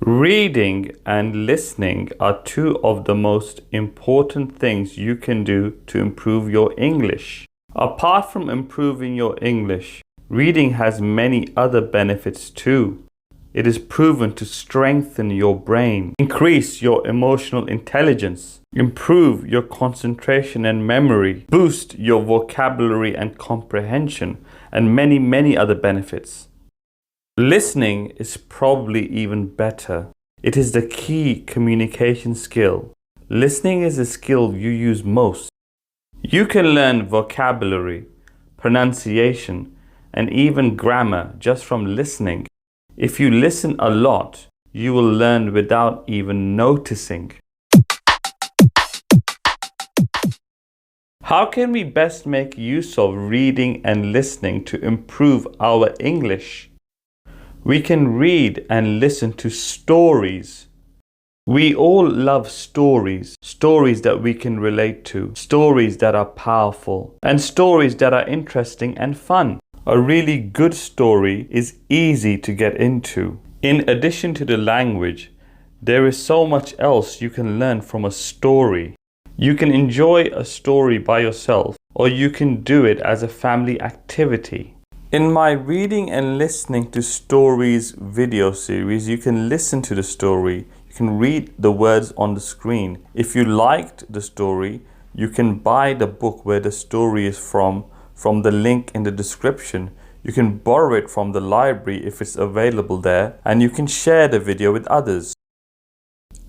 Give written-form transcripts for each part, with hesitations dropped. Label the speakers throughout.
Speaker 1: Reading and listening are two of the most important things you can do to improve your English. Apart from improving your English, reading has many other benefits too. It is proven to strengthen your brain, increase your emotional intelligence, improve your concentration and memory, boost your vocabulary and comprehension, and many other benefits. Listening is probably even better. It is the key communication skill. Listening is a skill you use most. You can learn vocabulary, pronunciation, and even grammar just from listening. If you listen a lot, you will learn without even noticing. How can we best make use of reading and listening to improve our English? We can read and listen to stories. We all love stories, stories that we can relate to, stories that are powerful, and stories that are interesting and fun. A really good story is easy to get into. In addition to the language, there is so much else you can learn from a story. You can enjoy a story by yourself, or you can do it as a family activity. In my reading and listening to stories video series, you can listen to the story. You can read the words on the screen. If you liked the story, you can buy the book where the story is from the link in the description. You can borrow it from the library if it's available there, and you can share the video with others.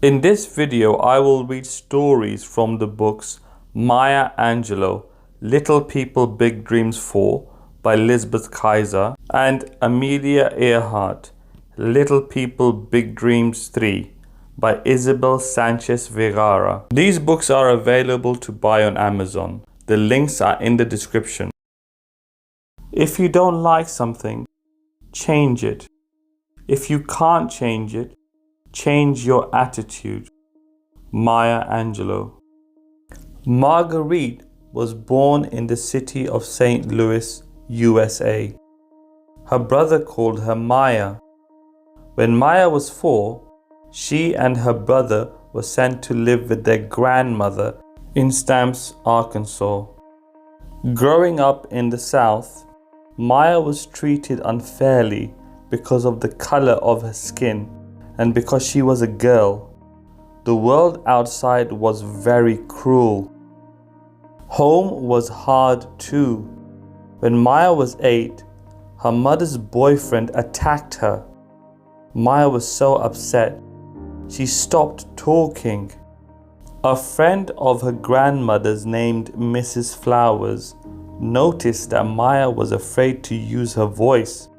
Speaker 1: In this video, I will read stories from the books Maya Angelou, Little People, Big Dreams 4 by Elizabeth Kaiser, and Amelia Earhart, Little People, Big Dreams 3 by Isabel Sanchez Vergara. These books are available to buy on Amazon. The links are in the description. If you don't like something, change it. If you can't change it, change your attitude. Maya Angelou. Marguerite was born in the city of St. Louis, USA. Her brother called her Maya. When Maya was 4, she and her brother were sent to live with their grandmother in Stamps, Arkansas. Growing up in the South, Maya was treated unfairly because of the color of her skin and because she was a girl. The world outside was very cruel. Home was hard too. When Maya was 8, her mother's boyfriend attacked her. Maya was so upset, she stopped talking. A friend of her grandmother's named Mrs. Flowers noticed that Maya was afraid to use her voice.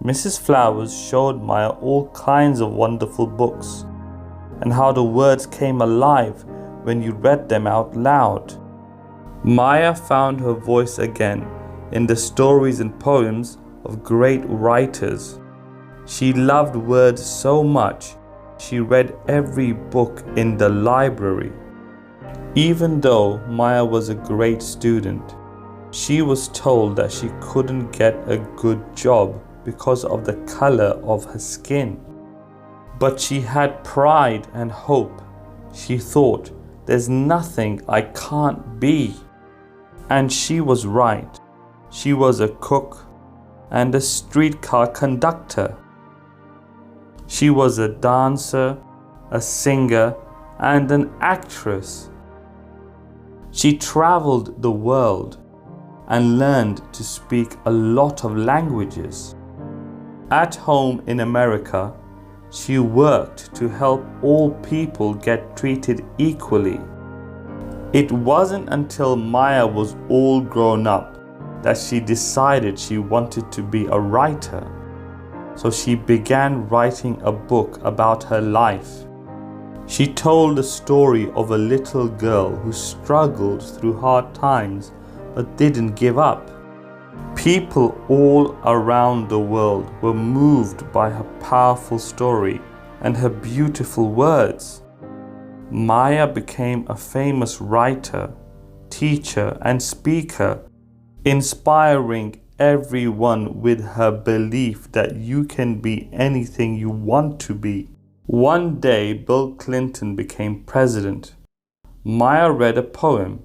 Speaker 1: Mrs. Flowers showed Maya all kinds of wonderful books and how the words came alive when you read them out loud. Maya found her voice again in the stories and poems of great writers. She loved words so much, she read every book in the library. Even though Maya was a great student, she was told that she couldn't get a good job because of the color of her skin. But she had pride and hope. She thought, there's nothing I can't be. And she was right. She was a cook and a streetcar conductor. She was a dancer, a singer, and an actress. She traveled the world and learned to speak a lot of languages. At home in America, she worked to help all people get treated equally. It wasn't until Maya was all grown up that she decided she wanted to be a writer. So she began writing a book about her life. She told the story of a little girl who struggled through hard times but didn't give up. People all around the world were moved by her powerful story and her beautiful words. Maya became a famous writer, teacher, and speaker, inspiring everyone with her belief that you can be anything you want to be. One day, Bill Clinton became president. Maya read a poem.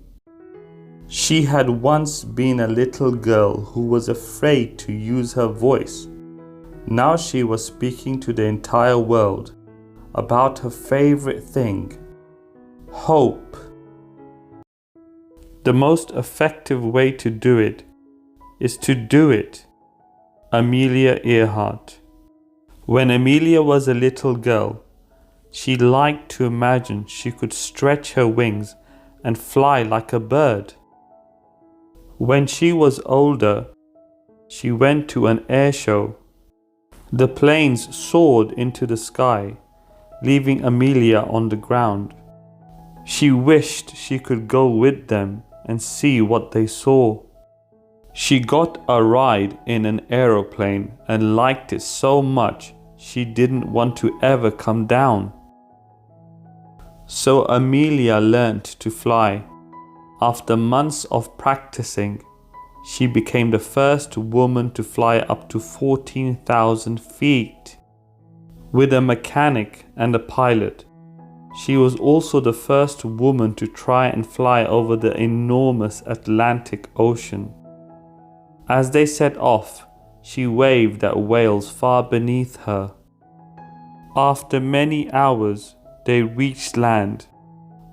Speaker 1: She had once been a little girl who was afraid to use her voice. Now she was speaking to the entire world about her favorite thing, hope. The most effective way to do it is to do it. Amelia Earhart. When Emilia was a little girl, she liked to imagine she could stretch her wings and fly like a bird. When she was older, she went to an air show. The planes soared into the sky, leaving Emilia on the ground. She wished she could go with them and see what they saw. She got a ride in an aeroplane and liked it so much she didn't want to ever come down. So Emilia learned to fly. After months of practicing, she became the first woman to fly up to 14,000 feet. With a mechanic and a pilot, she was also the first woman to try and fly over the enormous Atlantic Ocean. As they set off, she waved at whales far beneath her. After many hours, they reached land.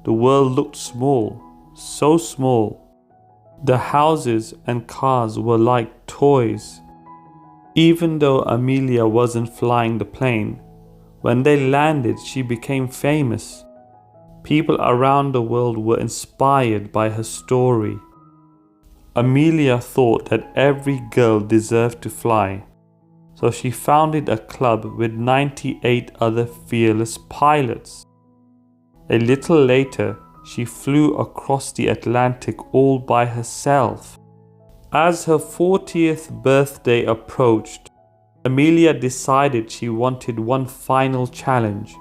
Speaker 1: The world looked small, so small. The houses and cars were like toys. Even though Emilia wasn't flying the plane, when they landed, she became famous. People around the world were inspired by her story. Emilia thought that every girl deserved to fly, so she founded a club with 98 other fearless pilots. A little later, she flew across the Atlantic all by herself. As her 40th birthday approached, Emilia decided she wanted one final challenge: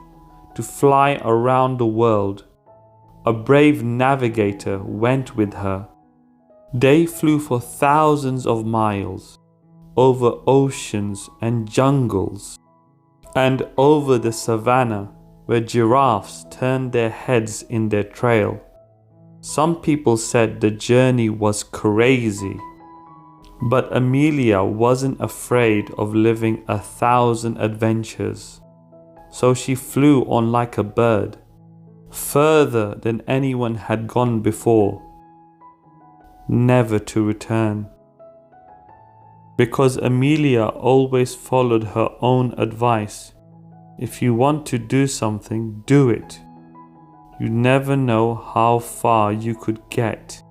Speaker 1: to fly around the world. A brave navigator went with her. They flew for thousands of miles, over oceans and jungles, and over the savannah where giraffes turned their heads in their trail. Some people said the journey was crazy, but Emilia wasn't afraid of living 1,000 adventures. So she flew on like a bird, further than anyone had gone before, never to return. Because Emilia always followed her own advice. If you want to do something, do it. You never know how far you could get.